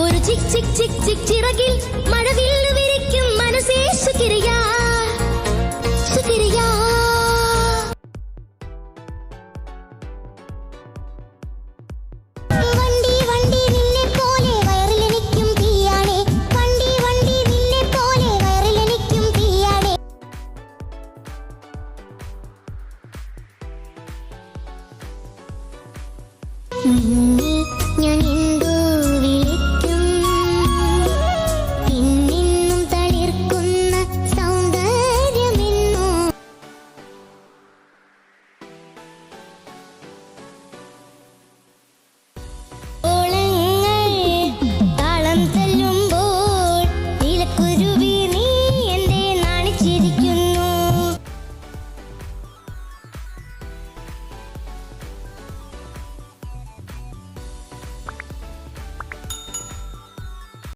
ഒരു ചിക് ചിക് ചിക് ചിക് ചിറകിൽ മഴവില്ല് വിരിക്കും മനസ്സേ ശുക്രിയാ ശുക്രിയാ. വണ്ടി വണ്ടി നിന്നെ പോലെ വയറിലെനിക്കും തീയാണേ, വണ്ടി വണ്ടി നിന്നെ പോലെ വയറിലെനിക്കും തീയാണേ. ഞാൻ